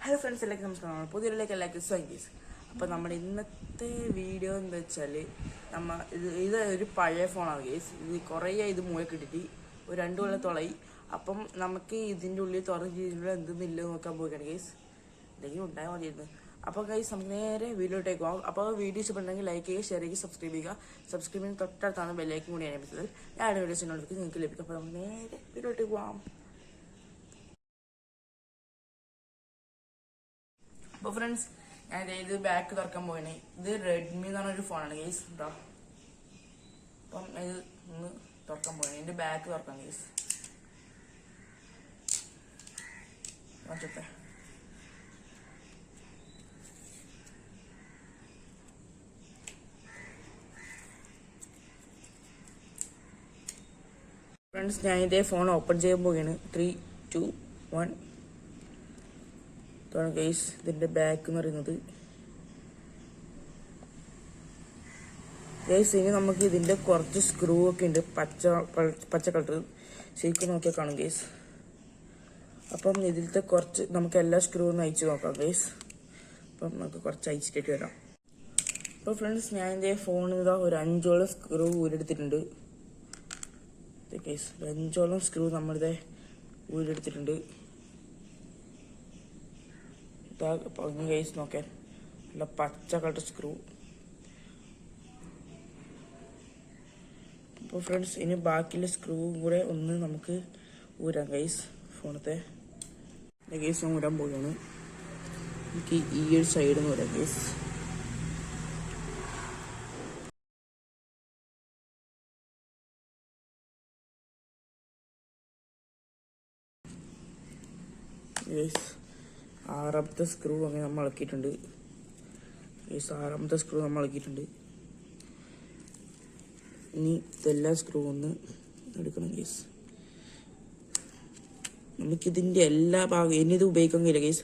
Hello friends, എല്ലാവർക്കും നമസ്കാരം. പുതിയൊരിലേക്ക് എല്ലാവർക്കും സ്വാഗതം. അപ്പോൾ നമ്മുടെ ഇന്നത്തെ വീഡിയോ എന്താ വെച്ചാൽ ഇത് ഒരു പഴയ ഫോണാണ് ഗേസ്. ഇത് കുറേ ഇത് മൂലക്ക് ഇട്ടിട്ട് ഒരു 2 കൊല്ലത്തോളായി. അപ്പം നമുക്ക് ഇതിൻ്റെ ഉള്ളിൽ തുറന്ന് ചെയ്തിട്ടുള്ള എന്തെന്നില്ല നോക്കാൻ പോവുകയാണ് ഗേസ്. എന്തെങ്കിലും ഉണ്ടായാൽ മതിയായിരുന്നു. അപ്പോൾ ഗൈസ് നമുക്ക് നേരെ വീഡിയോയിലേക്ക് പോകാം. അപ്പോൾ വീഡിയോ ഇഷ്ടപ്പെട്ടെങ്കിൽ ലൈക്ക് ചെയ്യുക, ഷെയർ ചെയ്യുക, സബ്സ്ക്രൈബ് ചെയ്യുക. സബ്സ്ക്രൈബിന് തൊട്ടടുത്താണ് ബെല്ലൈക്കും കൂടി അനുഭവിച്ചത്. ഞാൻ വീഡിയോസ് നോട്ടിഫിക്കേഷൻ നിങ്ങൾക്ക് ലഭിക്കും. അപ്പോൾ നമുക്ക് നേരെ വീഡിയോയിലേക്ക് പോകാം. അപ്പോൾ ഫ്രണ്ട്സ്, ഞാൻ ഇത് ബാക്ക് തുറക്കാൻ പോകണേ. ഇത് റെഡ്മി എന്ന് പറഞ്ഞൊരു ഫോണാണ് ഗൈസ്. എന്താ അപ്പം ഇത് ഒന്ന് തുറക്കാൻ പോകണേ. ഇതിൻ്റെ ബാക്ക് തുറക്കാം ഗൈസ്. നോക്കട്ടെ. ഫ്രണ്ട്സ്, ഞാൻ ഇതേ ഫോൺ ഓപ്പൺ ചെയ്യാൻ പോവുകയാണ്. 3, 2, 1. ഇതാണ് ഗൈസ് ഇതിൻ്റെ ബാക്ക് എന്ന് പറയുന്നത്. ഗൈസ്, ഇനി നമുക്ക് ഇതിൻ്റെ കുറച്ച് സ്ക്രൂ ഒക്കെ ഉണ്ട്, പച്ച കളർ. ശരിക്കും നോക്കിയാൽ കാണും ഗൈസ്. അപ്പം ഇതിലത്തെ കുറച്ച് നമുക്ക് എല്ലാ സ്ക്രൂ ഒന്ന് അയച്ചു നോക്കാം ഗൈസ്. അപ്പം നമുക്ക് കുറച്ച് അയച്ചിട്ട് വരാം. അപ്പോൾ ഫ്രണ്ട്സ്, ഞാൻ എൻ്റെ ഫോണിൽ ഇതാ ഒരു 5ഓളം സ്ക്രൂ ഊരെടുത്തിട്ടുണ്ട് ഗൈസ്. 5ഓളം സ്ക്രൂ നമ്മളിത് ഊരെടുത്തിട്ടുണ്ട്. പറഞ്ഞു ഗൈസ്, നോക്കാൻ നല്ല പച്ച കളർ സ്ക്രൂ. അപ്പോൾ ഫ്രണ്ട്സ്, ഇനി ബാക്കിയുള്ള സ്ക്രൂ കൂടെ ഒന്ന് നമുക്ക് ഊരാം ഗൈസ്. ഫോണത്തെ ഗൈസ് ഞാൻ ഊരാൻ പോവുകയാണ്. എനിക്ക് ഈ ഒരു സൈഡിൽ നിന്ന് ഊരാം ഗൈസ്. ഗൈസ്, 6ാമത്തെ സ്ക്രൂ അങ്ങനെ നമ്മൾ ഇളക്കിയിട്ടുണ്ട്. 6ാമത്തെ സ്ക്രൂ നമ്മൾ ഇളക്കിയിട്ടുണ്ട്. ഇനി ഇതെല്ലാ സ്ക്രൂ ഒന്ന് എടുക്കണം ഗൈസ്. നമുക്കിതിൻ്റെ എല്ലാ ഭാഗവും ഇനി ഇത് ഉപയോഗിക്കാൻ കഴിയില്ല ഗൈസ്.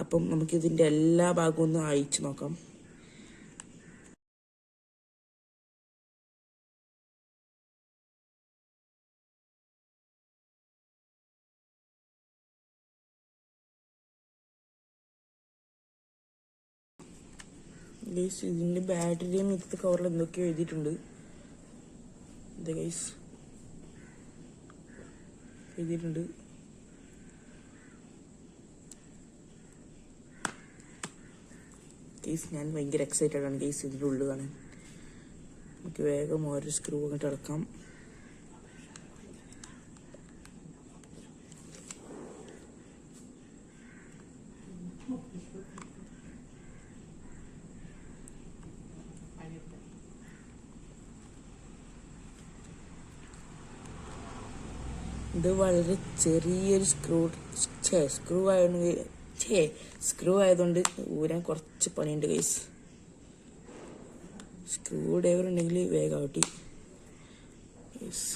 അപ്പം നമുക്കിതിൻ്റെ എല്ലാ ഭാഗവും ഒന്ന് അയച്ചു നോക്കാം. ഗൈസ്, ഇതിൻ്റെ ബാറ്ററിയും ഇന്നത്തെ കവറിൽ എന്തൊക്കെയോ എഴുതിയിട്ടുണ്ട്. ഇത് ഗൈസ് എഴുതിയിട്ടുണ്ട്. ഗൈസ്, ഞാൻ ഭയങ്കര എക്സൈറ്റഡ് ആണ് ഗൈസ് ഇതിൻ്റെ ഉള്ളിൽ കാണാൻ. നമുക്ക് വേഗം ഓരോ സ്ക്രൂ അങ്ങോട്ട് ഇളക്കാം. ഇത് വളരെ ചെറിയൊരു സ്ക്രൂ ആയതുകൊണ്ട് ഊരാൻ കുറച്ച് പണിയുണ്ട് ഗൈസ്. സ്ക്രൂ ഡ്രൈവർ ഉണ്ടെങ്കിൽ വേഗമാവട്ടെ ഗൈസ്.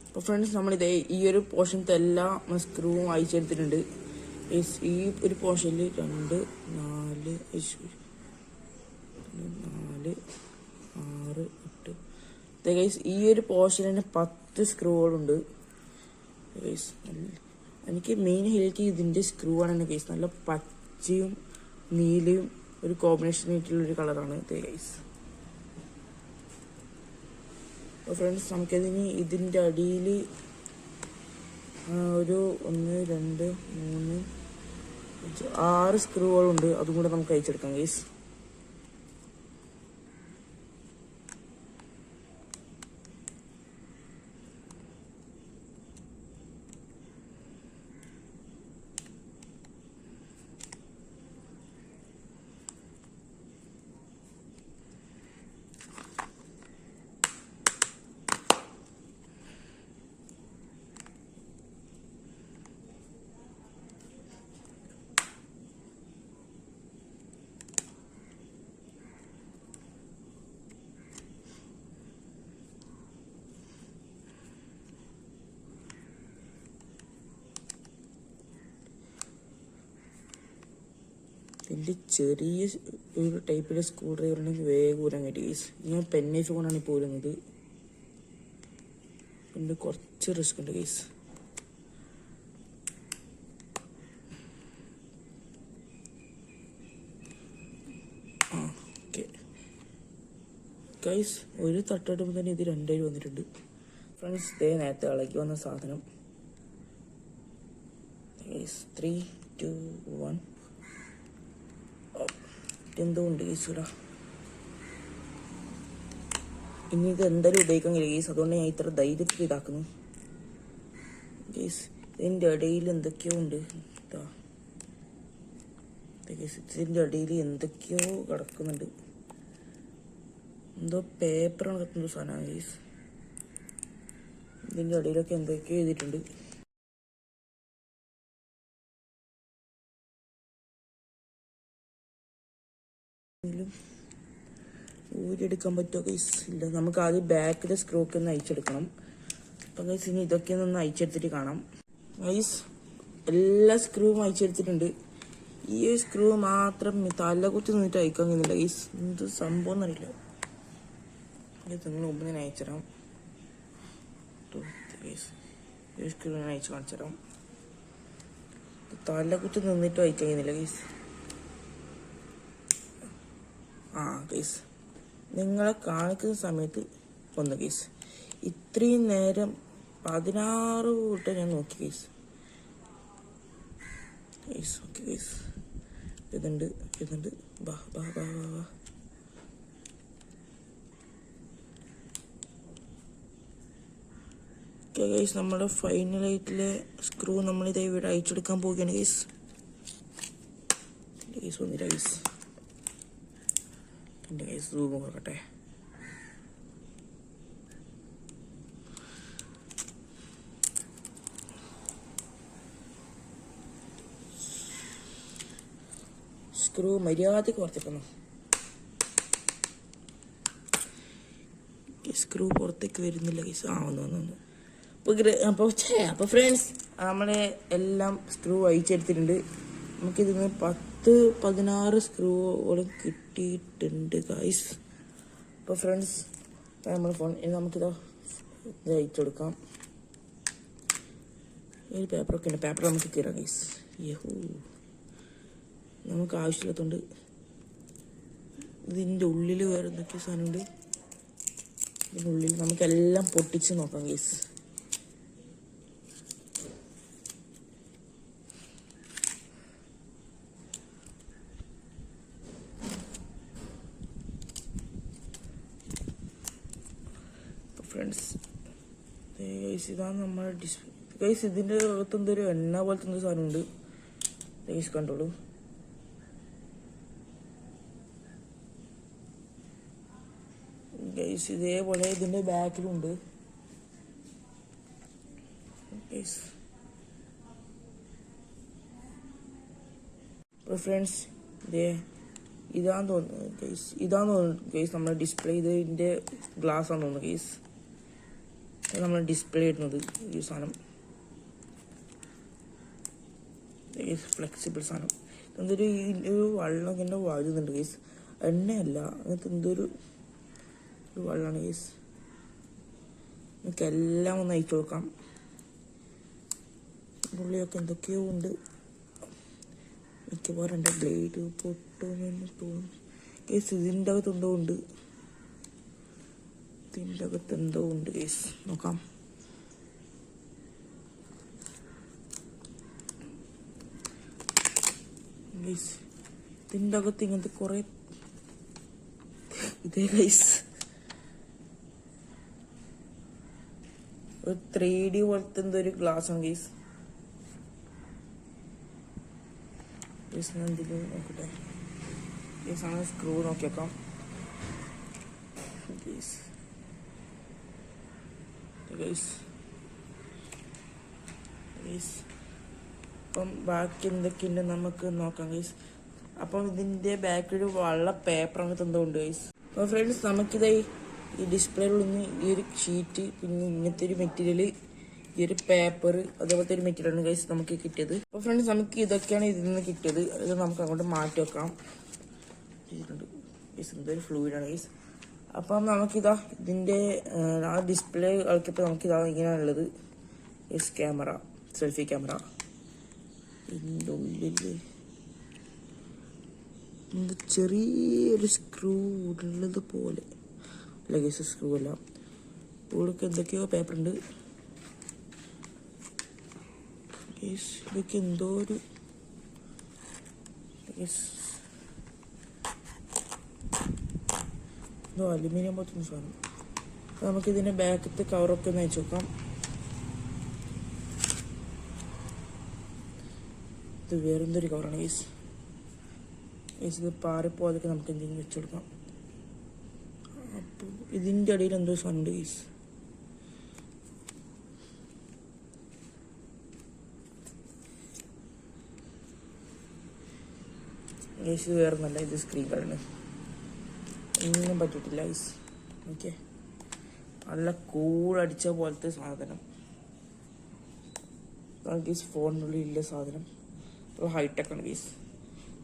അപ്പോൾ ഫ്രണ്ട്സ്, നമ്മളിതേ ഈ ഒരു പോർഷനത്തെ എല്ലാ സ്ക്രൂവും അയച്ചെടുത്തിട്ടുണ്ട്. ഈ ഒരു പോർഷനിൽ 2, 4, 4, 6, 8 ഗൈസ്. ഈ ഒരു പോർഷനിൽ തന്നെ 10 സ്ക്രൂകളുണ്ട് ഗൈസ്. എനിക്ക് മെയിൻ ഹൈലൈറ്റ് ഇതിൻ്റെ സ്ക്രൂ ആണ് ഗൈസ്. നല്ല പച്ചയും നീലയും ഒരു കോമ്പിനേഷൻ ആയിട്ടുള്ളൊരു കളറാണ് ഇത് ഗൈസ്. അപ്പോൾ ഫ്രണ്ട്സ്, നമുക്കതിന് ഇതിൻ്റെ അടിയിൽ ഒരു 1, 2, 3, 6 സ്ക്രൂകളുണ്ട്. അതും കൂടെ നമുക്ക് അയച്ചെടുക്കാം ഗൈസ്. ഇതിൻ്റെ ചെറിയ ഒരു ടൈപ്പിലെ സ്ക്രൂ ഡ്രൈവർ ഉണ്ടെങ്കിൽ വേഗം ഊരാൻ കിട്ടി ഗൈസ്. ഞാൻ പെന്നൈഫ് കൊണ്ടാണ് ഇപ്പോൾ ഊരുന്നത്. പിന്നെ കുറച്ച് റിസ്ക് ഉണ്ട് ഗൈസ്. ഓക്കെ ഗൈസ്, ഒരു തട്ടിടുമ്പോൾ തന്നെ ഇത് രണ്ടായി വന്നിട്ടുണ്ട് ഫ്രണ്ട്സ്. ഇതേ നേരത്തെ ഇളക്കി വന്ന സാധനം. 3, 2, 1. എന്തോ ഉണ്ട് ഗൈസ് ഇവിടെ. ഇനി ഇത് എന്തായാലും ഉപയോഗിക്കാൻ കഴിയും ഗൈസ്. അതുകൊണ്ട് ഞാൻ ഇത്ര ധൈര്യത്തിൽ ഇതാക്കുന്നു ഗൈസ്. ഇതിൻ്റെ ഇടയിൽ എന്തൊക്കെയോ ഉണ്ട്. ഇതിൻ്റെ ഇടയിൽ എന്തൊക്കെയോ കിടക്കുന്നുണ്ട്. എന്തോ പേപ്പർ കിടക്കുന്ന സാധനമാണ് ഗൈസ്. ഇതിൻ്റെ ഇടയിലൊക്കെ എന്തൊക്കെയോ എഴുതിയിട്ടുണ്ട്. ഊരിയെടുക്കാൻ പറ്റുമോ ഗൈസ്? ഇല്ല. നമുക്ക് ആദ്യം ബാക്കിലെ സ്ക്രൂ ഒക്കെ ഒന്ന് അയച്ചെടുക്കണം. അപ്പം ഗൈസ് ഇനി ഇതൊക്കെ ഒന്ന് അയച്ചെടുത്തിട്ട് കാണാം ഗൈസ്. എല്ലാ സ്ക്രൂവും അയച്ചെടുത്തിട്ടുണ്ട്. ഈ ഒരു സ്ക്രൂ മാത്രം തലകുത്തി നിന്നിട്ട് അയക്കാൻ കഴിയുന്നില്ല ഗൈസ്. എന്ത് സംഭവം എന്നറിയില്ല. നിങ്ങൾ മുമ്പ് ഞാൻ അയച്ചുതരാം ഗൈസ്. ഈ സ്ക്രൂ ഞാൻ അയച്ച് കാണിച്ചു തരാം. തലകുത്തി നിന്നിട്ട് അയക്കാൻ കഴിയുന്നില്ല ഗൈസ്. ഗൈസ് നിങ്ങളെ കാണിക്കുന്ന സമയത്ത് ഒന്ന് ഗൈസ് ഇത്രയും നേരം 16 വട്ടം ഞാൻ നോക്കി ഗൈസ്. ഓക്കെ ഗൈസ്, ഇതുണ്ട്. ബാ ഓക്കെ ഗൈസ്, നമ്മുടെ ഫൈനലായിട്ടുള്ള സ്ക്രൂ നമ്മളിത് ഇവിടെ അയച്ചെടുക്കാൻ പോവുകയാണ് ഗൈസ്. വന്നില്ല ഗൈസ്. എൻ്റെ കൈ സൂം കൊടുക്കട്ടെ. സ്ക്രൂ മര്യാദക്ക് കുറച്ചിട്ടു. സ്ക്രൂ പുറത്തേക്ക് വരുന്നില്ല ഗൈസ്. വന്നു. അപ്പോൾ ഫ്രണ്ട്സ്, നമ്മളെ എല്ലാം സ്ക്രൂ അയച്ചെടുത്തിട്ടുണ്ട്. നമുക്കിതിന് 10-16 സ്ക്രൂകളും കിട്ടിയിട്ടുണ്ട് ഗൈസ്. അപ്പോൾ ഫ്രണ്ട്സ്, നമ്മൾ ഫോൺ നമുക്കിത് അയച്ചു കൊടുക്കാം. ഈ പേപ്പറൊക്കെ ഉണ്ട്. പേപ്പർ നമുക്ക് കീറാം ഗൈസ്. നമുക്ക് ആവശ്യമില്ലാത്തതുകൊണ്ട്. ഇതിൻ്റെ ഉള്ളിൽ വേറെ എന്തൊക്കെ സാധനമുണ്ട്. ഇതിൻ്റെ ഉള്ളിൽ നമുക്കെല്ലാം പൊട്ടിച്ച് നോക്കാം ഗൈസ്. ഫ്രണ്ട്സ് ഇതാണ് നമ്മുടെ ഡിസ്പ്ലേ ഗൈസ്. ഇതിൻ്റെ അകത്ത് എന്തൊരു എണ്ണ പോലത്തെ എന്തൊരു സാധനമുണ്ട് ഗൈസ്, കണ്ടോളൂ. ഗൈസ് ഇതേപോലെ ഇതിൻ്റെ ബാക്കിലുണ്ട് ഗൈസ്. അപ്പോൾ ഫ്രണ്ട്സ് ഇതാന്ന് തോന്നുന്നു ഗൈസ് നമ്മുടെ ഡിസ്പ്ലേ. ഇതിൻ്റെ ഗ്ലാസ് ആണെന്ന് തോന്നുന്നു ഗൈസ്. നമ്മൾ ഡിസ്പ്ലേ ഇടുന്നത് ഈ സാധനം ഫ്ലെക്സിബിൾ സാധനം. എന്തൊരു വെള്ളം ഇങ്ങനെ വാഴുന്നുണ്ട് ഗൈസ്. എണ്ണയല്ല, അങ്ങനത്തെ എന്തൊരു വെള്ളമാണ് ഗൈസ്. നമുക്കെല്ലാം ഒന്ന് അയച്ചു കൊടുക്കാം. ഉള്ളിയൊക്കെ എന്തൊക്കെയോ ഉണ്ട്. മിക്കവാറും എൻ്റെ ബ്ലേഡ് പൊട്ടുമെന്ന് തോന്നുന്നു ഗൈസ്. ഇതിൻ്റെ അകത്ത് എന്തോ ഉണ്ട് ഗൈസ്. നോക്കാം. ഗൈസ് ഇതിൻ്റെ അകത്ത് ഇങ്ങനത്തെ കുറെ ഇതേ ഗൈസ് ഒരു 3D പോലത്തെ എന്തോ ഒരു ഗ്ലാസ് ആണ് ഗൈസ്. നോക്കട്ടെ ഗൈസ്. അങ്ങനെ സ്ക്രൂ നോക്കി വെക്കാം ഗൈസ്. അപ്പം ബാക്കി എന്തൊക്കെയുണ്ട് നമുക്ക് നോക്കാം ഗൈസ്. അപ്പം ഇതിൻ്റെ ബാക്കിൽ വെള്ള പേപ്പർ അങ്ങനത്തെ എന്തോ ഉണ്ട് ഗൈസ്. അപ്പോൾ ഫ്രണ്ട്സ്, നമുക്കിതായി ഈ ഡിസ്പ്ലേയിൽ നിന്ന് ഈ ഒരു ഷീറ്റ്, പിന്നെ ഇങ്ങനത്തെ ഒരു മെറ്റീരിയൽ, ഈ ഒരു പേപ്പർ അതേപോലത്തെ ഒരു മെറ്റീരിയലാണ് ഗൈസ് നമുക്ക് കിട്ടിയത്. അപ്പോൾ ഫ്രണ്ട്സ് നമുക്ക് ഇതൊക്കെയാണ് ഇതിൽ നിന്ന് കിട്ടിയത്. ഇത് നമുക്ക് അങ്ങോട്ട് മാറ്റി വെക്കാം. ഇതൊരു ഫ്ലൂയിഡാണ് ഗൈസ്. അപ്പം നമുക്കിതാ ഇതിൻ്റെ ആ ഡിസ്പ്ലേ കളിക്കപ്പോൾ നമുക്കിതാ ഇങ്ങനെയാണുള്ളത്. Yes camera, selfie camera. ഇതിൻ്റെ ഉള്ളിൽ ചെറിയൊരു സ്ക്രൂ ഉള്ളത് പോലെ അല്ല ഗൈസ്, സ്ക്രൂ അല്ല, ഇവിടെയൊക്കെ എന്തൊക്കെയോ പേപ്പർ ഉണ്ട്. ഇതൊക്കെ എന്തോ ഒരു എന്തോ അലുമിനിയം പോലത്തെ സാധനം. നമുക്കിതിൻ്റെ ബാക്കത്തെ കവറൊക്കെ ഒന്ന് അയച്ചു നോക്കാം. ഇത് വേറെന്തൊരു കവറാണ് ഗൈസ്. ഇത് പാറിപ്പോതൊക്കെ നമുക്ക് എന്തെങ്കിലും വെച്ചു കൊടുക്കാം. അപ്പോൾ ഇതിൻ്റെ ഇടയിൽ എന്തോ സാധനം ഉണ്ട് ഗൈസ്. ഗൈസ് വേറെ നല്ല ഇത് സ്ക്രീൻ കാർഡാണ്, ഒന്നും പറ്റിയിട്ടില്ല ഗൈസ്. ഓക്കെ, നല്ല കൂളടിച്ച പോലത്തെ സാധനം ഗൈസ്. ഫോണിനുള്ളിൽ ഇല്ല സാധനം, അപ്പോൾ ഹൈടെക് ആണ് ഗൈസ്.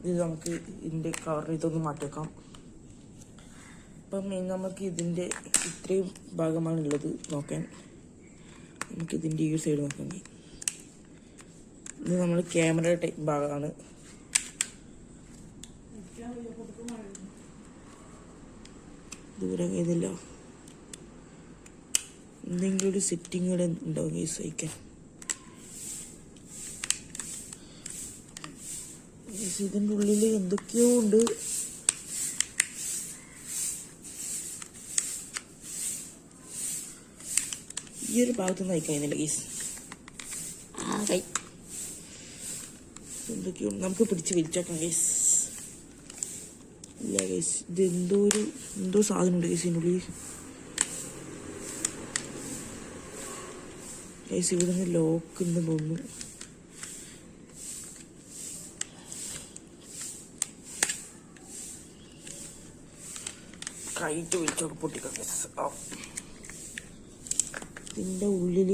ഇത് നമുക്ക് ഇതിൻ്റെ കവറിന് ഇതൊന്ന് മാറ്റി വെക്കാം. അപ്പം നമുക്ക് ഇതിൻ്റെ ഇത്രയും ഭാഗമാണ് ഉള്ളത് നോക്കാൻ. നമുക്കിതിൻ്റെ ഈ സൈഡ് നോക്കാം. ഇത് നമ്മൾ ക്യാമറ ടൈപ്പ് ഭാഗമാണ്. ദൂരം ഇതില്ല, എന്തെങ്കിലും ഒരു സെറ്റിംഗ് ഇവിടെ ഉണ്ടാവും ഗൈസ് അയക്കാൻ. ഇതിൻ്റെ ഉള്ളിൽ എന്തൊക്കെയോ ഉണ്ട്. ഈ ഒരു ഭാഗത്തുനിന്ന് അയക്കാനില്ല ഗൈസ്. എന്തൊക്കെയോ നമുക്ക് പിടിച്ച് വലിച്ചേക്കാം ഗൈസ്. ഇല്ല ഗൈസ്, ഇത് എന്തോ സാധനമുണ്ട് ഗൈസ് ഇതിനുള്ളിൽ. ഗൈസ് ഇവിടെ നിന്ന് ലോക്ക് ഉണ്ടെന്ന് തോന്നുന്നു. കൈയിട്ട് വിളിച്ചൊക്കെ പൊട്ടിക്കാം ഗൈസ്. ഇതിൻ്റെ ഉള്ളിൽ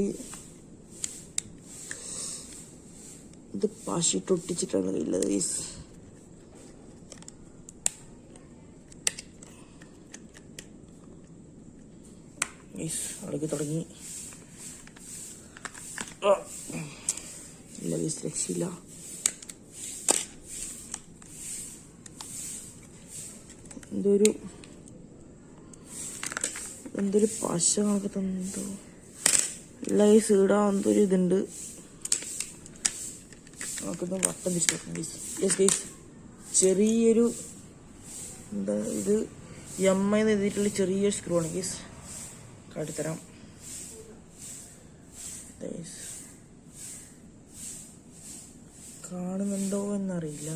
ഇത് പശിട്ട് ഒട്ടിച്ചിട്ടാണ് ഉള്ളത് ഗൈസ്. അടക്കി തുടങ്ങി. ഇല്ല ഗൈസ്, രക്ഷയില്ല. എന്തൊരു പശ കണക്ക് തന്നോ ഇല്ല ഗൈസ്. ഇടാൻ എന്തൊരു ഇതുണ്ട്. നമുക്കിത് വട്ടം തിരിച്ചു നോക്കാം ഗൈസ്. യെസ് ഗൈസ്, ചെറിയൊരു എന്താ ഇത് എം എന്ന് എഴുതിയിട്ടുള്ള ചെറിയൊരു സ്ക്രൂ ആണ് ഗൈസ്. കാട്ടിത്തരാം. കാണുന്നുണ്ടോ എന്നറിയില്ല.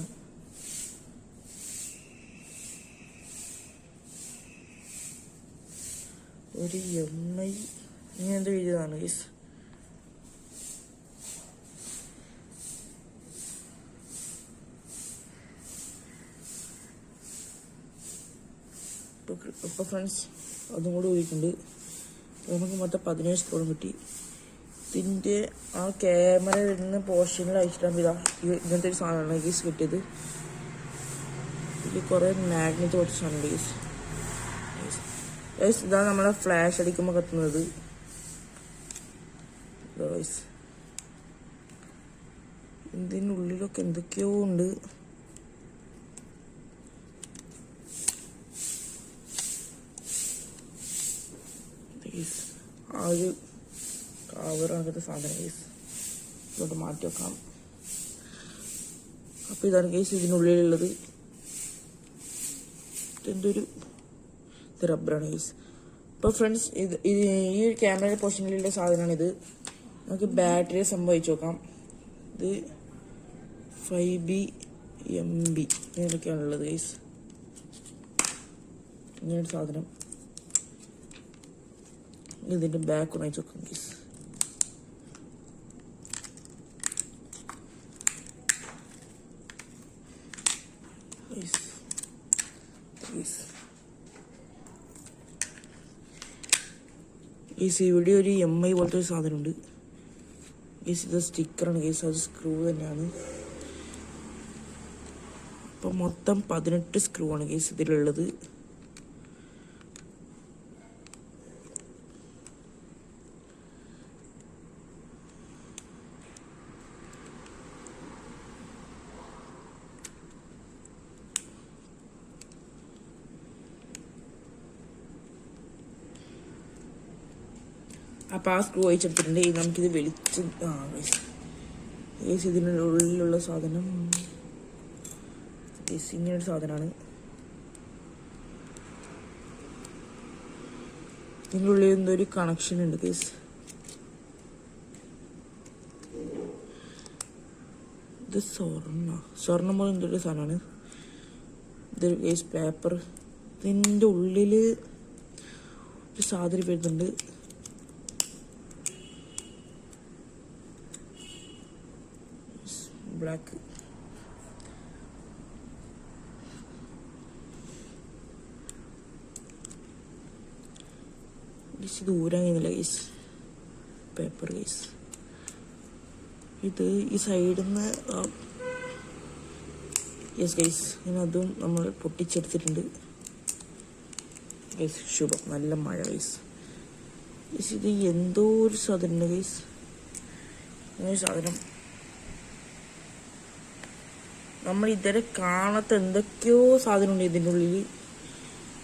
ഒരു MI ഇങ്ങനത്തെ എഴുതിയതാണ് ഗൈസ്. ഇപ്പോൾ ഫ്രണ്ട്സ് അതും കൂടെ പോയിട്ടുണ്ട്. നമുക്ക് മൊത്തം 17 സ്ക്രോളും കിട്ടി. ഇതിൻ്റെ ആ ക്യാമറ വരുന്ന പോർഷനിൽ അയച്ചിട്ടാകുമ്പോൾ ഇങ്ങനത്തെ ഒരു സാധനമാണ് ഗീസ് കിട്ടിയത്. ഇതിൽ കുറേ മാഗ്നറ്റ് കുറച്ച് സാധനമുണ്ട് ഗീസ്. ഇതാണ് നമ്മളെ ഫ്ലാഷ് അടിക്കുമ്പോൾ കത്തുന്നത്. ഇതിനുള്ളിലൊക്കെ എന്തൊക്കെയോ ഉണ്ട്. ആ ഒരു കവറാകത്തെ സാധനം കേസ് ഇതോട്ട് മാറ്റി വെക്കാം. അപ്പോൾ ഇതാണ് കേസ് ഇതിനുള്ളിലുള്ളത്. എന്തൊരു റബ്ബറാണ് കേസ്. അപ്പോൾ ഫ്രണ്ട്സ് ഈ ഒരു ക്യാമറയുടെ പോർഷനിലുള്ള സാധനമാണിത്. നമുക്ക് ബാറ്ററി സംഭവിച്ചു നോക്കാം. ഇത് 5B MB ഇങ്ങനെയൊക്കെയാണുള്ളത് കേസ്. ഇങ്ങനൊരു സാധനം. ഇതിൻ്റെ ബാക്ക് ഒന്ന് അയച്ചു നോക്കാം കേസ്. ഇവിടെ ഒരു MI പോലത്തെ ഒരു സാധനമുണ്ട്. ഗൈസ് ഇത് സ്റ്റിക്കറാണ് ഗൈസ്, അത് സ്ക്രൂ തന്നെയാണ്. അപ്പം മൊത്തം 18 സ്ക്രൂ ആണ് ഗൈസ് ഇതിലുള്ളത്. അപ്പോൾ ആ സ്ക്രൂ അയച്ചെടുത്തിട്ടുണ്ട്. നമുക്കിത് വലിച്ച് ഗൈസ് ഇതിൻ്റെ ഉള്ളിലുള്ള സാധനം ഗൈസ് ഇങ്ങനൊരു സാധനമാണ്. ഇതിൻ്റെ ഉള്ളിൽ എന്തോ ഒരു കണക്ഷൻ ഉണ്ട് ഗൈസ്. ഇത് സ്വർണ്ണം പോലെ എന്തൊരു സാധനമാണ്. ഇത് ഗൈസ് പേപ്പർ. ഇതിൻ്റെ ഉള്ളിൽ ഒരു സാധനം വരുന്നുണ്ട്. ബ്ലാക്ക്. ഇത് ഊരാൻ കഴിയുന്നില്ല ഗൈസ്, പേപ്പർ ഗൈസ്. ഇത് ഈ സൈഡിൽ നിന്ന് യെസ് ഗൈസ്, അതും നമ്മൾ പൊട്ടിച്ചെടുത്തിട്ടുണ്ട് ഗൈസ്. ശുഭം. നല്ല മഴ ഗൈസ്. ഗൈസ് ഇത് എന്തോ ഒരു സാധനം ഉണ്ട് ഗൈസ്. ഇങ്ങനൊരു സാധനം നമ്മൾ ഇതുവരെ കാണാത്ത എന്തൊക്കെയോ സാധനമുണ്ട് ഇതിൻ്റെ ഉള്ളിൽ.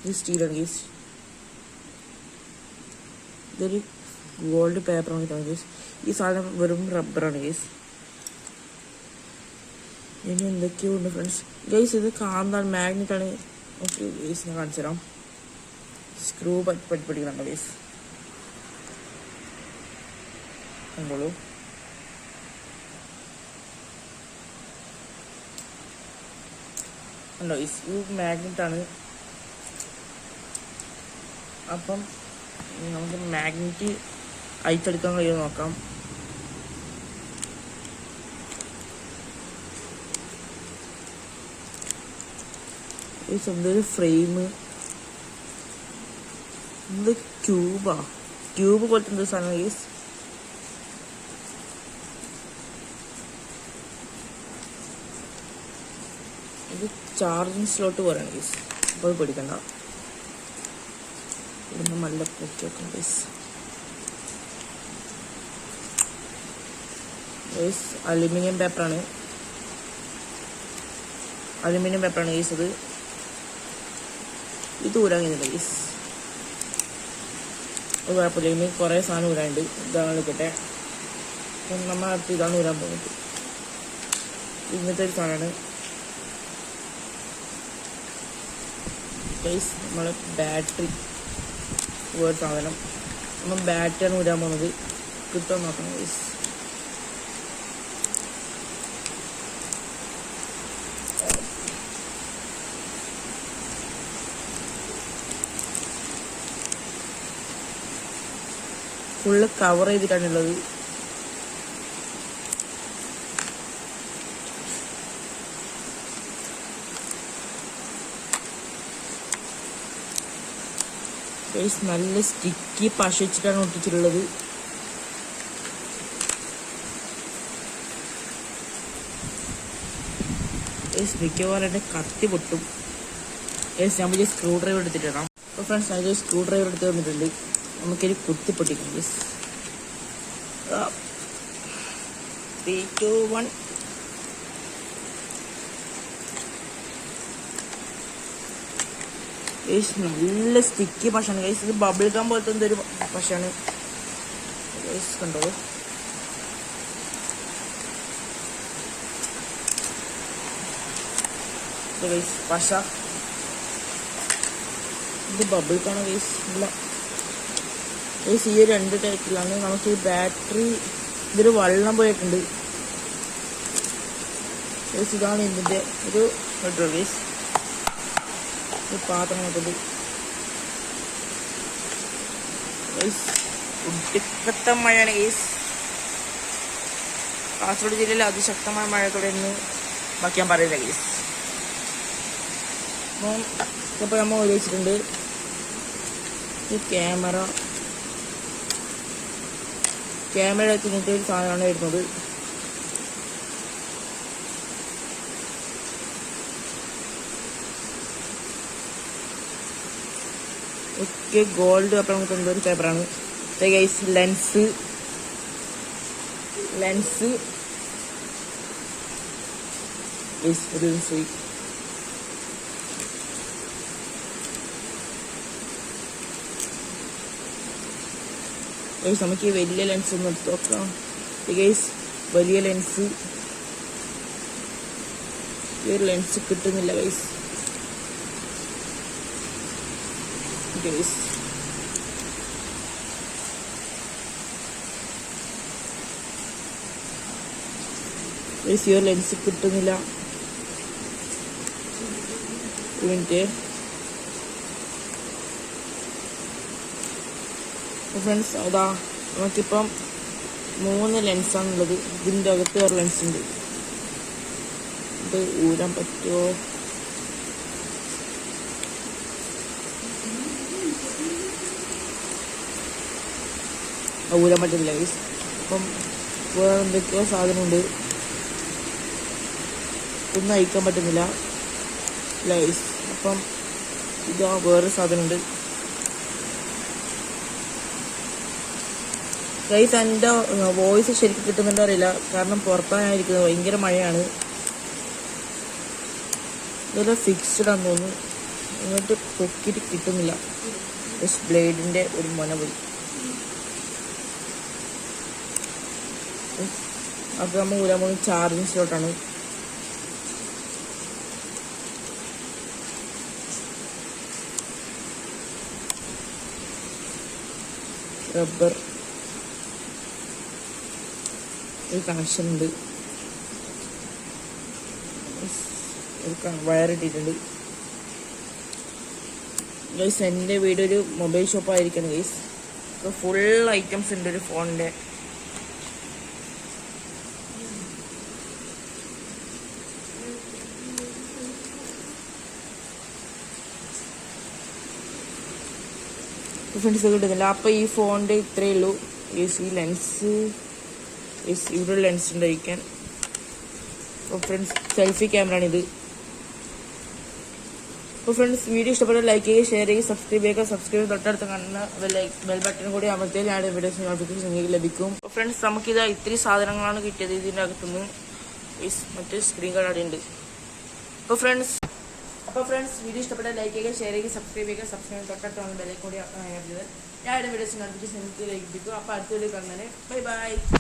ഇത് സ്റ്റീലാണ് ഗൈസ്. ഇതൊരു ഗോൾഡ് പേപ്പറാണ് ഗൈസ്. ഈ സാധനം വെറും റബ്ബറാണ് ഗൈസ്. ഇനി എന്തൊക്കെയോ ഉണ്ട് ഫ്രണ്ട്സ്. ഗൈസ് ഇത് കാന്താണ്, മാഗ്നറ്റാണ്. ഓക്കെ ഗൈസ് ഞാൻ കാണിച്ചു തരാം. സ്ക്രൂ പഠിപ്പിടിക്കുന്നുണ്ടോ ഗൈസ്, കണ്ടോളൂ. ഉണ്ടോ ഇത് മാഗ്നറ്റാണ്. അപ്പം നമുക്ക് മാഗ്നറ്റ് അയച്ചെടുക്കാൻ കഴിയുമോ നോക്കാം. ഈ സ്വന്തം ഫ്രെയിം. ഇത് ട്യൂബ് പോലത്തെ എന്തോ സാധനം ഗൈസ്. ഇത് ചാർജിങ് സ്ലോട്ട് പോലെയാണ് ഗൈസ്. അപ്പോൾ അത് പഠിക്കണ്ട. ഇതൊന്ന് നല്ല പൊക്കി വെക്കണം ഗൈസ്. ഗൈസ് അലുമിനിയം പേപ്പറാണ് ഗൈസ്. ഇത് ഊരാൻ കഴിയുന്നില്ല ഗൈസ്. അത് കുഴപ്പമില്ല. ഇനി കുറേ സാധനം ഊരാനുണ്ട്. ഇതാണ് എടുക്കട്ടെ. അപ്പം നമ്മൾ അടുത്ത് ഇതാണ് ഊരാൻ പോകുന്നത്. ഇങ്ങനത്തെ ഒരു സാധനമാണ് ഗൈസ്. നമ്മളെ ബാറ്ററി വേറെ സാധനം. നമ്മൾ ബാറ്ററിയാണ് ഊരാൻ പോകുന്നത്. കിട്ടുമെന്ന് നോക്കണം ഗൈസ്. Full cover ചെയ്തിട്ടാണുള്ളത്. നല്ല സ്റ്റിക്കി പശ വെച്ചിട്ടാണ് ഒട്ടിച്ചിട്ടുള്ളത്. മിക്കവാറും എൻ്റെ കത്തി പൊട്ടും. നമുക്ക് സ്ക്രൂ ഡ്രൈവർ എടുത്തിട്ടിടാം. അപ്പോൾ ഫ്രണ്ട്സ് അതിൽ സ്ക്രൂ ഡ്രൈവർ എടുത്ത് വന്നിട്ടുണ്ട്. നമുക്കൊരു കുത്തി പൊട്ടിക്കാം. 3, 2, 1. നല്ല സ്റ്റിക്കി പശയാണ് ഗൈസ്. ഇത് ബബിൾ ഗം പോലത്തെ എന്തൊരു പശയാണ് ഗൈസ്. കണ്ടോളൂ. ഗൈസ് പശ. ഇത് ബബിൾ ഗമാണ് ഗൈസ്. ഇല്ല ഗൈസ് ഈ 2 ടൈപ്പിലാണ്. നമുക്ക് ബാറ്ററി ഇതൊരു വെള്ളം പോയിട്ടുണ്ട് ഗൈസ്. ഇതാണ് ഇതിൻ്റെ ഒരു ഹെഡർ ഗൈസ്. പാത്രം നോക്കുന്നത് ഒടുക്കത്തെ മഴയാണ് ഗൈസ്. കാസർഗോഡ് ജില്ലയിൽ അതിശക്തമായ മഴ തുടർന്ന് ബാക്കി ഞാൻ പറയില്ല ഗൈസ്. അപ്പം ഇപ്പോൾ നമ്മൾ ഉപയോഗിച്ചിട്ടുണ്ട് ഈ ക്യാമറ. ക്യാമറ ഇങ്ങനത്തെ ഒരു സാധനമാണ് വരുന്നത്. Okay, gold. അപ്പോൾ നമുക്ക് എന്തൊരു പേപ്പറാണ് ഗൈസ്. ലെൻസ് ഒരു ലെൻസ്. നമുക്ക് ഈ വലിയ ലെൻസ് ഒന്ന് എടുത്ത് നോക്കാം ഗൈസ്. വലിയ ലെൻസ്, ഈ ഒരു ലെൻസ് കിട്ടുന്നില്ല ഗൈസ്. ഈ ഒരു ലെൻസ് കിട്ടുന്നില്ല. മിനിറ്റ് ഫ്രണ്ട്സ്, അതാ നമുക്കിപ്പം 3 ലെൻസാണുള്ളത്. ഇതിൻ്റെ അകത്ത് ഒരു ലെൻസ് ഉണ്ട്. ഇത് ഊരാൻ പറ്റുമോ? ഊരാൻ പറ്റില്ല ഗൈസ്. അപ്പം വേറെ എന്തൊക്കെയോ സാധനമുണ്ട്, ഒന്നും അയക്കാൻ പറ്റുന്നില്ല ഗൈസ്. അപ്പം ഇതാ വേറെ സാധനമുണ്ട് ഗൈസ്. എൻ്റെ വോയിസ് ശരിക്കും കിട്ടുന്നുണ്ടോ അറിയില്ല, കാരണം പുറത്തായിരിക്കുന്നത് ഭയങ്കര മഴയാണ്. ഇതെല്ലാം ഫിക്സ്ഡ് ആണെന്ന് തോന്നുന്നു, ഇങ്ങോട്ട് പൊക്കിയിട്ട് കിട്ടുന്നില്ല. ബ്ലേഡിൻ്റെ ഒരു മൊന പോയി. അത് നമ്മൾ ഊരാൻ പോകുന്നത് ചാർജിങ് സ്ലോട്ടാണ്. റബ്ബർ ഒരു കണക്ഷൻ ഉണ്ട്, ഒരു വയർ ഇട്ടിട്ടുണ്ട് ഗൈസ്. എൻ്റെ വീട് ഒരു മൊബൈൽ ഷോപ്പായിരിക്കണം ഗൈസ്. ഇപ്പോൾ ഫുൾ ഐറ്റംസ് ഉണ്ട് ഒരു ഫോണിൻ്റെ. ഫ്രണ്ട്സ് കിട്ടുന്നില്ല. അപ്പോൾ ഈ ഫോണിൻ്റെ ഇത്രയേ ഉള്ളൂ ഗൈസ്. ഈ ലെൻസ് ഇവിടെ ലെൻസ് ഉണ്ടായിരിക്കാൻ. അപ്പോൾ ഫ്രണ്ട്സ്, സെൽഫി ക്യാമറയാണിത്. അപ്പോൾ ഫ്രണ്ട്സ്, വീഡിയോ ഇഷ്ടപ്പെട്ടാൽ ലൈക്ക് ചെയ്യുക, ഷെയർ ചെയ്യുക, സബ്സ്ക്രൈബ് ചെയ്യുക. സബ്സ്ക്രൈബ് തൊട്ടടുത്ത് കാണുന്ന ബെൽ ബട്ടൺ കൂടി അമർത്തിയാൽ ഞാൻ വീഡിയോസ് നോട്ടിഫിക്കേഷൻ നിങ്ങൾക്ക് ലഭിക്കും. അപ്പോൾ ഫ്രണ്ട്സ്, നമുക്കിത് ഇത്തിരി സാധനങ്ങളാണ് കിട്ടിയത് ഇതിൻ്റെ അകത്തുനിന്ന്. മറ്റേ സ്ക്രീൻ കാർഡ് ഉണ്ട്. അപ്പോൾ ഫ്രണ്ട്സ്, വീഡിയോ ഇഷ്ടപ്പെട്ടാൽ ലൈക്ക് ചെയ്യുക, ഷെയർ ചെയ്യുക, സബ്സ്ക്രൈബ് ചെയ്യുക. സബ്സ്ക്രൈബ് തൊട്ടടുത്ത് കാണുന്ന ബെല്ലിൽ കൂടി ഞാൻ വീഡിയോസ് നോട്ടിഫിക്കേഷൻ നിങ്ങൾക്ക് ലഭിക്കും. അപ്പോൾ അടുത്ത വീഡിയോ കാണുന്നതിന് ബൈ.